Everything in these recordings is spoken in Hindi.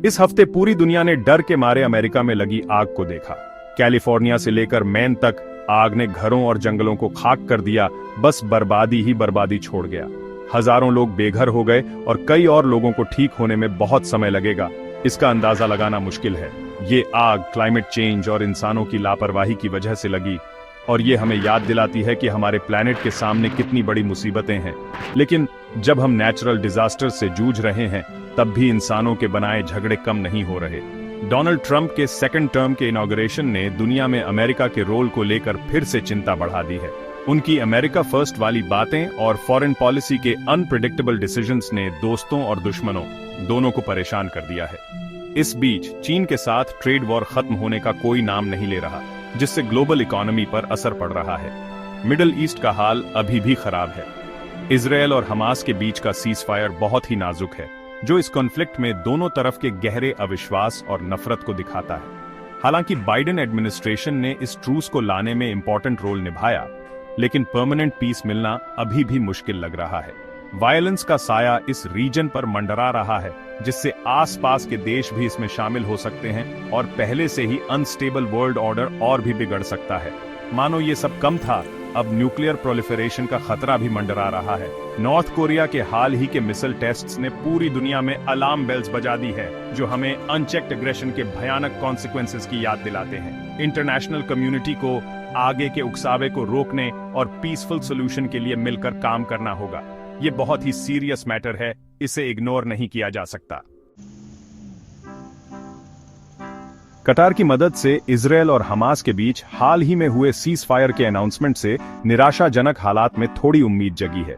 इस हफ्ते पूरी दुनिया ने डर के मारे अमेरिका में लगी आग को देखा। कैलिफोर्निया से लेकर मैन तक आग ने घरों और जंगलों को खाक कर दिया, बस बर्बादी ही बर्बादी छोड़ गया। हजारों लोग बेघर हो गए और कई और लोगों को ठीक होने में बहुत समय लगेगा, इसका अंदाजा लगाना मुश्किल है। ये आग क्लाइमेट चेंज और इंसानों की लापरवाही की वजह से लगी, और ये हमें याद दिलाती है कि हमारे प्लैनेट के सामने कितनी बड़ी मुसीबतें हैं। लेकिन जब हम नेचुरल डिजास्टर से जूझ रहे हैं, तब भी इंसानों के बनाए झगड़े कम नहीं हो रहे। डोनाल्ड ट्रंप के सेकंड टर्म के इनॉग्रेशन ने दुनिया में अमेरिका के रोल को लेकर फिर से चिंता बढ़ा दी है। उनकी अमेरिका फर्स्ट वाली बातें और फॉरेन पॉलिसी के अनप्रिडिक्टेबल डिसीजंस ने दोस्तों और दुश्मनों दोनों को परेशान कर दिया है। इस बीच चीन के साथ ट्रेड वॉर खत्म होने का कोई नाम नहीं ले रहा, जिससे ग्लोबल इकोनॉमी पर असर पड़ रहा है। मिडिल ईस्ट का हाल अभी भी खराब है। इजरायल और हमास के बीच का सीजफायर बहुत ही नाजुक है, जो इस कॉन्फ्लिक्ट में दोनों तरफ के गहरे अविश्वास और नफरत को दिखाता है। हालांकि बाइडेन एडमिनिस्ट्रेशन ने इस ट्रूस को लाने में इंपॉर्टेंट रोल निभाया, लेकिन परमानेंट पीस मिलना अभी भी मुश्किल लग रहा है। वायलेंस का साया इस रीजन पर मंडरा रहा है, जिससे आसपास के देश भी इसमें शामिल हो सकते हैं और पहले से ही अनस्टेबल वर्ल्ड ऑर्डर और भी बिगड़ सकता है। मानो ये सब कम था, अब न्यूक्लियर प्रोलिफरेशन का खतरा भी मंडरा रहा है। नॉर्थ कोरिया के हाल ही के मिसाइल टेस्ट्स ने पूरी दुनिया में अलार्म बेल्स बजा दी है, जो हमें अनचेक्ड एग्रेशन के भयानक कॉन्सिक्वेंसेस की याद दिलाते हैं। इंटरनेशनल कम्युनिटी को आगे के उकसावे को रोकने और पीसफुल सोल्यूशन के लिए मिलकर काम करना होगा। ये बहुत ही सीरियस मैटर है, इसे इग्नोर नहीं किया जा सकता। कतार की मदद से इजरायल और हमास के बीच हाल ही में हुए सीज फायर के अनाउंसमेंट से निराशाजनक हालात में थोड़ी उम्मीद जगी है।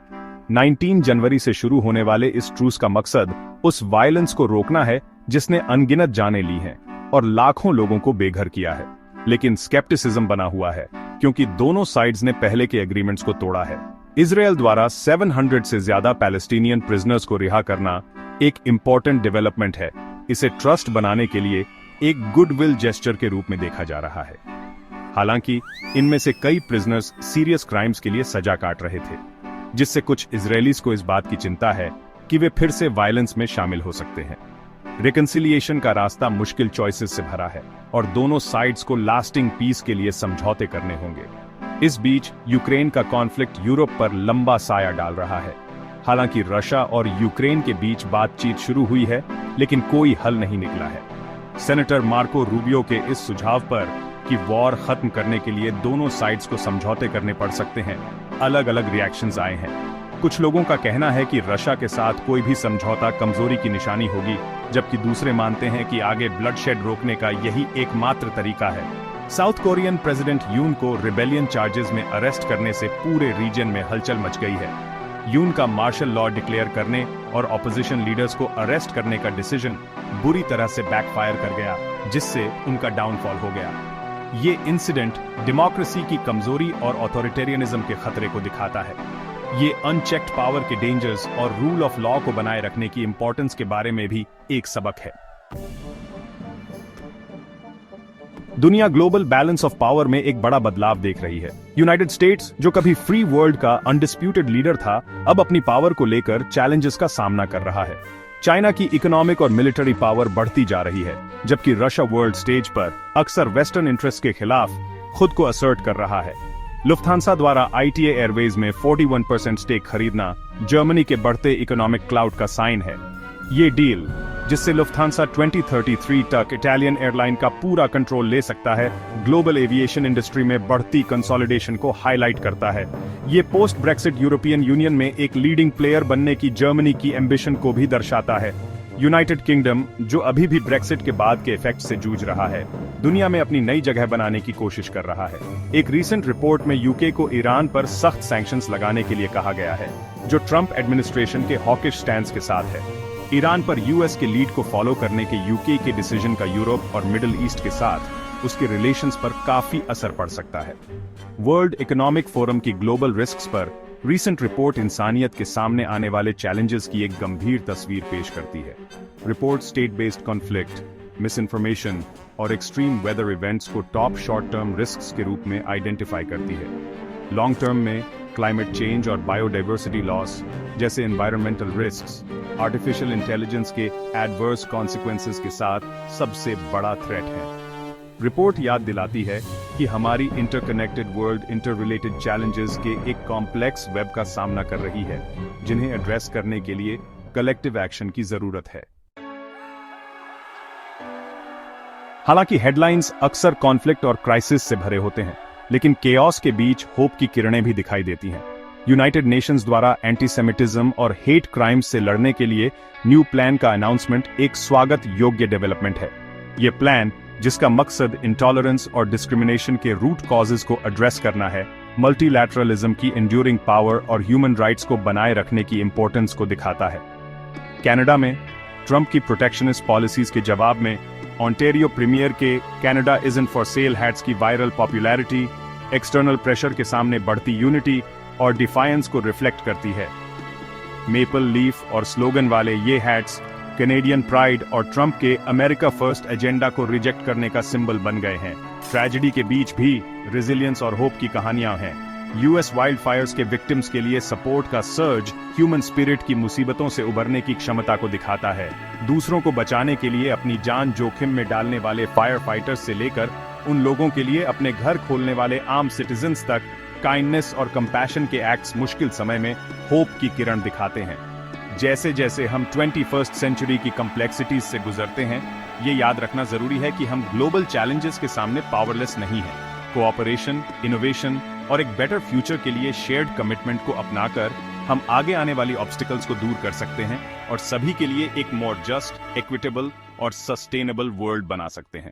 19 जनवरी से शुरू होने वाले इस ट्रूस का मकसद उस वायलेंस को रोकना है जिसने अनगिनत जानें ली हैं और लाखों लोगों को बेघर किया है। लेकिन स्केप्टिसिज्म बना हुआ है, क्योंकि दोनों साइड्स ने पहले के एग्रीमेंट्स को तोड़ा है। इजरायल द्वारा 700 से ज्यादा पैलेस्टीनियन प्रिजनर्स को रिहा करना एक इंपॉर्टेंट डेवलपमेंट है। इसे ट्रस्ट बनाने के लिए एक गुडविल जेस्चर के रूप में देखा जा रहा है। हालांकि इनमें से कई प्रिजनर्स सीरियस क्राइम्स के लिए सजा काट रहे थे, जिससे कुछ इजरायलीज को इस बात की चिंता है कि वे फिर से वायलेंस में शामिल हो सकते हैं। रिकंसिलिएशन का रास्ता मुश्किल चॉइसेस से भरा है और दोनों साइड्स को लास्टिंग पीस के लिए समझौते करने होंगे। इस बीच यूक्रेन का कॉन्फ्लिक्ट यूरोप पर लंबा साया डाल रहा है। हालांकि रशिया और यूक्रेन के बीच बातचीत शुरू हुई है, लेकिन कोई हल नहीं निकला है। सेनेटर मार्को रूबियो के इस सुझाव पर कि वॉर खत्म करने के लिए दोनों साइड्स को समझौते करने पड़ सकते हैं, अलग अलग रिएक्शंस आए हैं। कुछ लोगों का कहना है कि रशिया के साथ कोई भी समझौता कमजोरी की निशानी होगी, जबकि दूसरे मानते हैं कि आगे ब्लडशेड रोकने का यही एकमात्र तरीका है। साउथ कोरियन प्रेसिडेंट यून को रिबेलियन चार्जेस में अरेस्ट करने से पूरे रीजन में हलचल मच गई है। यून का मार्शल लॉ डिक्लेयर करने और ऑपोजिशन लीडर्स को अरेस्ट करने का डिसीजन बुरी तरह से बैकफायर कर गया, जिससे उनका डाउनफॉल हो गया। ये इंसिडेंट डेमोक्रेसी की कमजोरी और ऑथोरिटेरियनिज्म के खतरे को दिखाता है। ये अनचेक्ड पावर के डेंजर्स और रूल ऑफ लॉ को बनाए रखने की इंपॉर्टेंस के बारे में भी एक सबक है। दुनिया ग्लोबल बैलेंस ऑफ पावर में एक बड़ा बदलाव देख रही है। यूनाइटेड स्टेट्स, जो कभी फ्री वर्ल्ड का अनडिस्प्यूटेड लीडर था, अब अपनी पावर को लेकर चैलेंजेस का सामना कर रहा है। चाइना की इकोनॉमिक और मिलिट्री पावर बढ़ती जा रही है, जबकि रशिया वर्ल्ड स्टेज पर अक्सर वेस्टर्न इंटरेस्ट के खिलाफ खुद को असर्ट कर रहा है। लुफ्थांसा द्वारा ITA एयरवेज में 41% स्टेक खरीदना जर्मनी के बढ़ते इकोनॉमिक क्लाउड का साइन है। ये डील, जिससे लुफ्थांसा 2033 तक इटालियन एयरलाइन का पूरा कंट्रोल ले सकता है, ग्लोबल एविएशन इंडस्ट्री में बढ़ती कंसोलिडेशन को हाईलाइट करता है। ये पोस्ट ब्रेक्सिट यूरोपियन यूनियन में एक लीडिंग प्लेयर बनने की जर्मनी की एम्बिशन को भी दर्शाता है। यूनाइटेड किंगडम, जो अभी भी ब्रेक्सिट के बाद के इफेक्ट से जूझ रहा है, दुनिया में अपनी नई जगह बनाने की कोशिश कर रहा है। एक रीसेंट रिपोर्ट में यूके को ईरान पर सख्त सैंक्शंस लगाने के लिए कहा गया है, जो ट्रंप एडमिनिस्ट्रेशन के हॉकिश स्टैंड के साथ है। ईरान पर यूएस के लीड को फॉलो करने के यूके के डिसीजन का यूरोप और मिडिल ईस्ट के साथ उसके रिलेशंस पर काफी असर पड़ सकता है। वर्ल्ड इकोनॉमिक फोरम की ग्लोबल रिस्क्स पर रीसेंट रिपोर्ट इंसानियत के सामने आने वाले चैलेंजेस की एक गंभीर तस्वीर पेश करती है। Report state based conflict, miss information और एक्सट्रीम वेदर इवेंट्स को टॉप शॉर्ट टर्म रिस्क्स के रूप में आइडेंटिफाई करती है। लॉन्ग टर्म में क्लाइमेट चेंज और बायोडाइवर्सिटी लॉस जैसे एनवायरमेंटल रिस्क्स आर्टिफिशियल इंटेलिजेंस के एडवर्स कॉन्सिक्वेंसेस के साथ सबसे बड़ा थ्रेट है। रिपोर्ट याद दिलाती है कि हमारी इंटरकनेक्टेड वर्ल्ड इंटररिलेटेड चैलेंजेस के एक कॉम्प्लेक्स वेब का सामना कर रही है, जिन्हें एड्रेस करने के लिए कलेक्टिव एक्शन की जरूरत है। हालांकि हेडलाइंस अक्सर कॉन्फ्लिक्ट और क्राइसिस से भरे होते हैं, लेकिन केओस के बीच होप की किरणें भी दिखाई देती हैं। यूनाइटेड नेशंस द्वारा एंटीसेमिटिज्म और हेट क्राइम्स से लड़ने के लिए न्यू प्लान का अनाउंसमेंट एक स्वागत योग्य डेवलपमेंट है। यह प्लान, जिसका मकसद इंटॉलरेंस और डिस्क्रिमिनेशन के रूट कॉजेज को एड्रेस करना है, मल्टीलैटरलिज्म की एंड्यूरिंग पावर और ह्यूमन राइट्स को बनाए रखने की इंपॉर्टेंस को दिखाता है। कनाडा में ट्रंप की प्रोटेक्शनिस्ट पॉलिसीज के जवाब में ऑन्टेरियो प्रीमियर के Canada isn't for sale hats की वायरल पॉपुलैरिटी एक्सटर्नल प्रेशर के सामने बढ़ती यूनिटी और डिफायंस को रिफ्लेक्ट करती है। मेपल लीफ और स्लोगन वाले ये हैट्स कैनेडियन प्राइड और ट्रंप के अमेरिका फर्स्ट एजेंडा को रिजेक्ट करने का सिंबल बन गए हैं। ट्रेजेडी के बीच भी रेजिलियंस और होप की कहानियां हैं। यूएस वाइल्ड फायर्स के विक्टिम्स के लिए सपोर्ट का सर्ज ह्यूमन स्पिरिट की मुसीबतों से उबरने की क्षमता को दिखाता है। दूसरों को बचाने के लिए अपनी जान जोखिम में डालने वाले फायर फाइटर्स से लेकर उन लोगों के लिए अपने घर खोलने वाले आम सिटीजन्स तक काइंडनेस और कंपैशन के एक्ट्स मुश्किल समय में होप की किरण दिखाते हैं। जैसे जैसे हम 21st सेंचुरी की कॉम्प्लेक्सिटीज से गुजरते हैं, ये याद रखना जरूरी है कि हम ग्लोबल चैलेंजेस के सामने पावरलेस नहीं हैं। कोऑपरेशन, इनोवेशन और एक बेटर फ्यूचर के लिए शेयर्ड कमिटमेंट को अपनाकर हम आगे आने वाली ऑब्स्टिकल्स को दूर कर सकते हैं और सभी के लिए एक मोर जस्ट, इक्विटेबल और सस्टेनेबल वर्ल्ड बना सकते हैं।